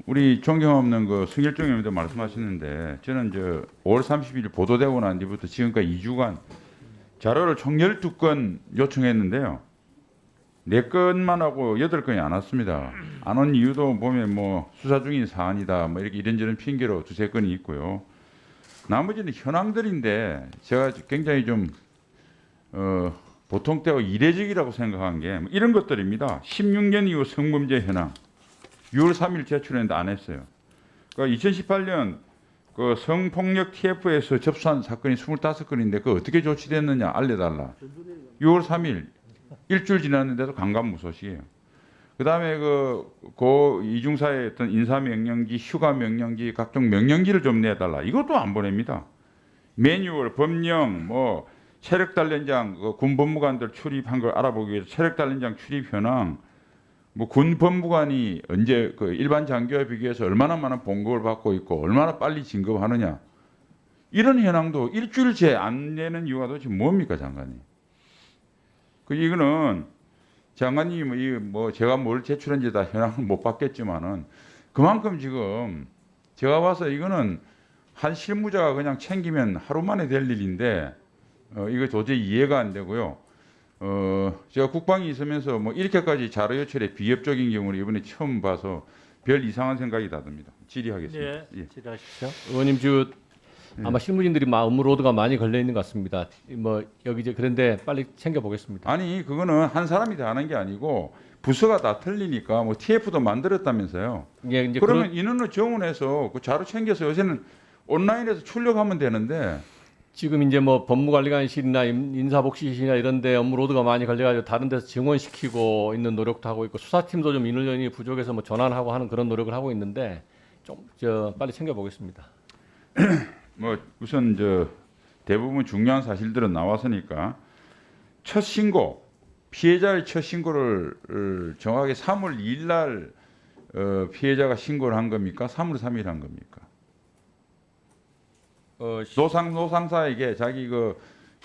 우리 존경없는 그 승일종 의원도 말씀하셨는데 저는 5월 30일 보도되고 난 뒤부터 지금까지 2주간 자료를 총 12건 요청했는데요. 4건만 하고 8건이 안 왔습니다. 안 온 이유도 보면 뭐 수사 중인 사안이다 뭐 이렇게 이런저런 핑계로 2-3건이 있고요. 나머지는 현황들인데 제가 굉장히 좀 보통 때와 이례적이라고 생각한 게 이런 것들입니다. 16년 이후 성범죄 현황 6월 3일 제출했는데 안 했어요. 그러니까 2018년 그 성폭력 TF에서 접수한 사건이 25건인데 그 어떻게 조치됐느냐 알려달라. 6월 3일 일주일 지났는데도 강간무소식이에요. 그다음에 고 이중사의 어떤 인사명령지, 휴가명령지, 각종 명령지를 좀 내달라. 이것도 안 보냅니다. 매뉴얼, 법령, 뭐 체력단련장, 군 법무관들 출입한 걸 알아보기 위해서 체력단련장 출입 현황, 뭐 군 법무관이 언제 일반 장교에 비교해서 얼마나 많은 봉급을 받고 있고 얼마나 빨리 진급하느냐 이런 현황도 일주일째 안 내는 이유가 도대체 뭡니까 장관님? 이거는 장관님이 뭐 제가 뭘 제출한지 다 현황을 못 받겠지만은 그만큼 지금 제가 봐서 이거는 한 실무자가 그냥 챙기면 하루 만에 될 일인데 이거 도저히 이해가 안 되고요. 제가 국방이 있으면서 뭐 이렇게까지 자료 요철에 비협적인 경우를 이번에 처음 봐서 별 이상한 생각이 듭니다. 질의하겠습니다. 예, 질의하십시오. 의원님 아마 실무진들이 업무로드가 많이 걸려 있는 것 같습니다. 뭐 여기 이제 그런데 빨리 챙겨 보겠습니다. 아니 그거는 한 사람이 다 하는 게 아니고 부서가 다 틀리니까 뭐 TF도 만들었다면서요. 예, 이제 그러면 인원을 정원해서 그 자료 챙겨서 요새는 온라인에서 출력하면 되는데. 지금 이제 뭐 법무관리관실이나 인사복지실이나 이런데 업무로드가 많이 걸려가지고 다른 데서 증원시키고 있는 노력도 하고 있고 수사팀도 좀 인원이 부족해서 뭐 전환하고 하는 그런 노력을 하고 있는데 좀 빨리 챙겨 보겠습니다. 뭐 우선 대부분 중요한 사실들은 나왔으니까 첫 신고 피해자의 첫 신고를 정확하게 3월 2일 날 피해자가 신고를 한 겁니까? 3월 3일 한 겁니까? 노상사에게 자기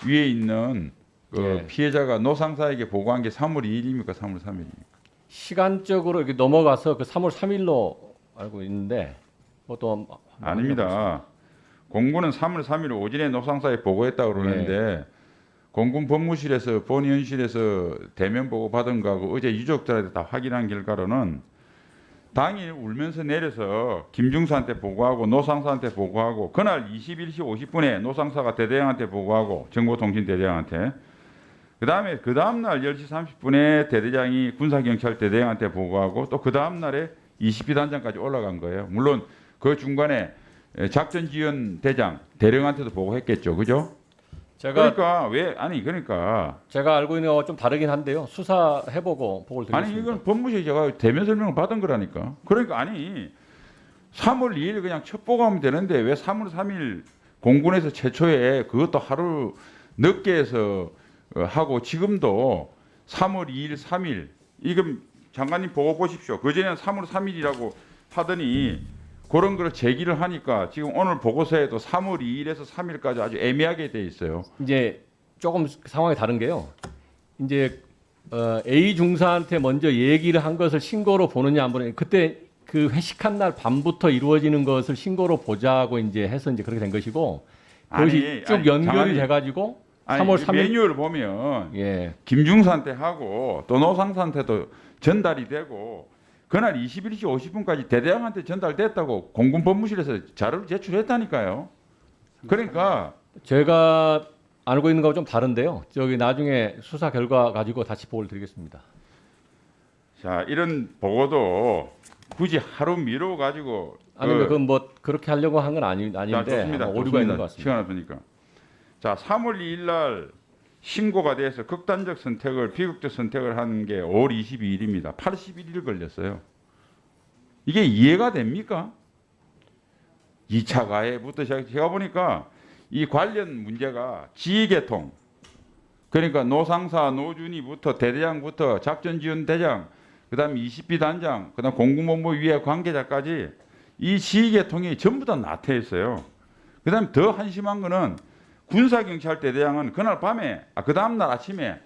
위에 있는 예. 피해자가 노상사에게 보고한 게 3월 2일입니까? 3월 3일입니까? 시간적으로 이렇게 넘어가서 3월 3일로 알고 있는데 또 아닙니다. 공군은 3월 3일 오전에 노상사에 보고했다고 그러는데 공군 법무실에서 본위원실에서 대면 보고 받은 거하고 어제 유족들한테 다 확인한 결과로는 당일 울면서 내려서 김중사한테 보고하고 노상사한테 보고하고 그날 21시 50분에 노상사가 대대장한테 보고하고 정보통신대대장한테 그 다음 날 10시 30분에 대대장이 군사경찰 대대장한테 보고하고 또 그 다음 날에 20비 단장까지 올라간 거예요. 물론 그 중간에 작전지원 대장 대령한테도 보고했겠죠, 그죠? 그러니까 제가 알고 있는 거와 좀 다르긴 한데요. 수사해보고 보고를 드리겠습니다. 아니 이건 법무실 제가 대면 설명을 받은 거라니까. 그러니까 아니 3월 2일 그냥 첫 보고하면 되는데 왜 3월 3일 공군에서 최초에 그것도 하루 늦게 해서 하고 지금도 3월 2일, 3일 이건 장관님 보고 보십시오. 그전에는 3월 3일이라고 하더니 그런 걸 제기를 하니까 지금 오늘 보고서에도 3월 2일에서 3일까지 아주 애매하게 돼 있어요. 이제 조금 상황이 다른 게요. 이제 A 중사한테 먼저 얘기를 한 것을 신고로 보느냐 안 보느냐. 그때 그 회식한 날 밤부터 이루어지는 것을 신고로 보자고 이제 해서 이제 그렇게 된 것이고 그것이 쭉 연결이 돼가지고 3월 3일 메뉴를 보면 예. 김중사한테 하고 또 노상사한테도 전달이 되고 그날 21시 50분까지 대대장한테 전달됐다고 공군 법무실에서 자료를 제출했다니까요. 그러니까 제가 알고 있는 거하고 좀 다른데요. 저기 나중에 수사 결과 가지고 다시 보고를 드리겠습니다. 자 이런 보고도 굳이 하루 미뤄 가지고 아니면 그건 뭐 그렇게 하려고 한 건 아닌데 좋습니다. 오류가 있는 것 같습니다. 시간 없으니까. 자 3월 2일 날 신고가 돼서 극단적 선택을 비극적 선택을 한 게 5월 22일입니다. 81일 걸렸어요. 이게 이해가 됩니까? 2차 가해부터 제가 보니까 이 관련 문제가 지휘계통 그러니까 노상사 노준이부터 대대장부터 작전지원대장 그다음 20비 단장 그다음 공군본부 위에 관계자까지 이 지휘계통이 전부 다 나태했어요. 그다음 더 한심한 거는 군사경찰대대장은 그날 밤에 그 다음 날 아침에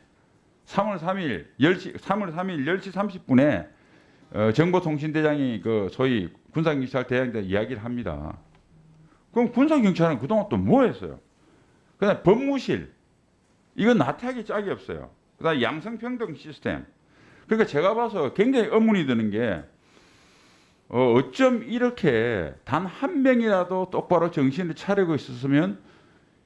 3월 3일 10시 30분에 정보통신대장이 그 소위 군사경찰 대장한테 이야기를 합니다. 그럼 군사경찰은 그동안 또 뭐 했어요? 그다음 법무실 이건 나태하기 짝이 없어요. 그다음 양성평등 시스템. 그러니까 제가 봐서 굉장히 의문이 드는 게 어쩜 이렇게 단 한 명이라도 똑바로 정신을 차리고 있었으면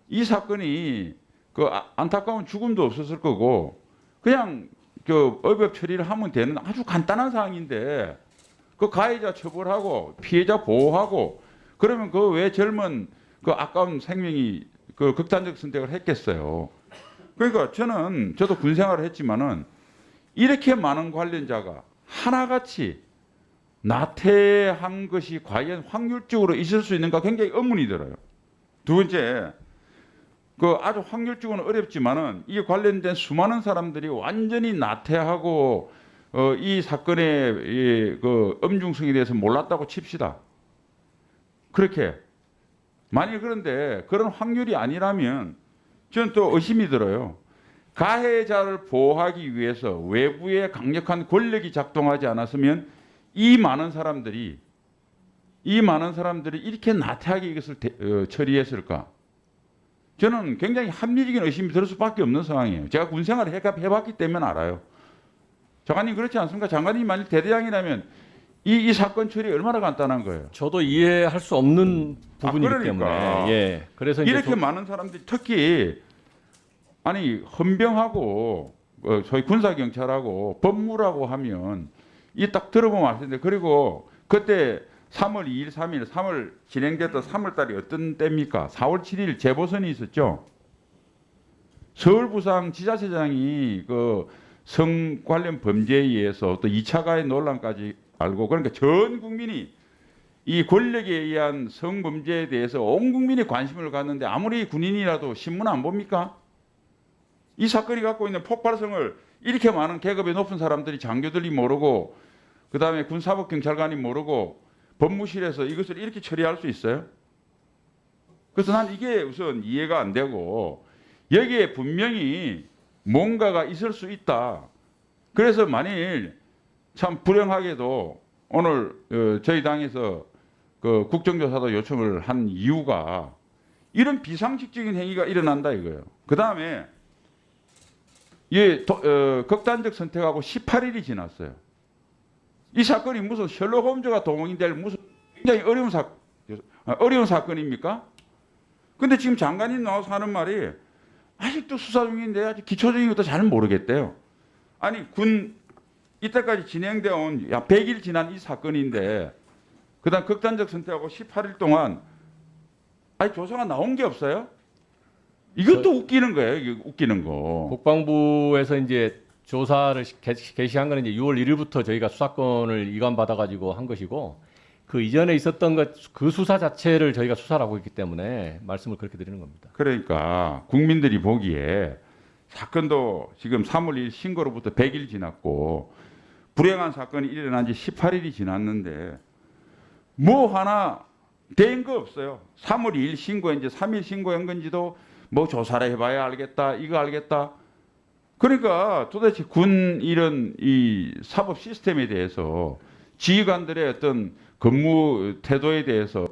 이 사건이 그 안타까운 죽음도 없었을 거고 그냥 그 의법 처리를 하면 되는 아주 간단한 사항인데 그 가해자 처벌하고 피해자 보호하고 그러면 그 왜 젊은 그 아까운 생명이 그 극단적 선택을 했겠어요. 그러니까 저도 군 생활을 했지만은 이렇게 많은 관련자가 하나같이 나태한 것이 과연 확률적으로 있을 수 있는가 굉장히 의문이 들어요. 두 번째, 그 아주 확률적으로는 어렵지만은 이게 관련된 수많은 사람들이 완전히 나태하고 이 사건의 그 엄중성에 대해서 몰랐다고 칩시다. 그렇게 만약 그런데 그런 확률이 아니라면 저는 또 의심이 들어요. 가해자를 보호하기 위해서 외부의 강력한 권력이 작동하지 않았으면 이 많은 사람들이 이렇게 나태하게 이것을 처리했을까? 저는 굉장히 합리적인 의심이 들 수밖에 없는 상황이에요. 제가 군 생활을 해봤기 때문에 알아요. 장관님 그렇지 않습니까? 장관님 만약 대대장이라면 이 사건 처리 얼마나 간단한 거예요. 저도 이해할 수 없는 부분이기 그러니까. 때문에 예. 그래서 이제 이렇게 많은 사람들이 특히 아니 헌병하고 소위 군사 경찰하고 법무라고 하면 이 딱 들어보면 알 텐데 그리고 그때 3월 2일, 3일, 3월 진행됐던 3월 달이 어떤 때입니까? 4월 7일 재보선이 있었죠. 서울 부산 지자체장이 그 성 관련 범죄에 의해서 또 2차 가해 논란까지 알고 그러니까 전 국민이 이 권력에 의한 성범죄에 대해서 온 국민이 관심을 갖는데 아무리 군인이라도 신문 안 봅니까? 이 사건이 갖고 있는 폭발성을 이렇게 많은 계급의 높은 사람들이 장교들이 모르고 그다음에 군사법경찰관이 모르고 법무실에서 이것을 이렇게 처리할 수 있어요? 그래서 난 이게 우선 이해가 안 되고 여기에 분명히 뭔가가 있을 수 있다. 그래서 만일 참 불행하게도 오늘 저희 당에서 그 국정조사도 요청을 한 이유가 이런 비상식적인 행위가 일어난다 이거예요. 그 다음에 극단적 선택하고 18일이 지났어요. 이 사건이 무슨 셜록 홈즈가 동원이 될 무슨 굉장히 어려운 사건입니까? 근데 지금 장관님 나와서 하는 말이 아직도 수사 중인데 아직 기초적인 것도 잘 모르겠대요. 아니 이때까지 진행되어 온 100일 지난 이 사건인데 그다음 극단적 선택하고 18일 동안 아니 조사가 나온 게 없어요? 이것도 웃기는 거예요. 이게 웃기는 거. 국방부에서 이제 조사를 개시한 거는 이제 6월 1일부터 저희가 수사권을 이관받아 가지고 한 것이고 그 이전에 있었던 그 수사 자체를 저희가 수사를 하고 있기 때문에 말씀을 그렇게 드리는 겁니다. 그러니까 국민들이 보기에 사건도 지금 3월 1일 신고로부터 100일 지났고 불행한 사건이 일어난 지 18일이 지났는데 뭐 하나 된 거 없어요. 3월 2일 신고 이제 3일 신고한 건지도 뭐 조사를 해봐야 알겠다. 이거 알겠다. 그러니까 도대체 군 이런 이 사법 시스템에 대해서 지휘관들의 어떤 근무 태도에 대해서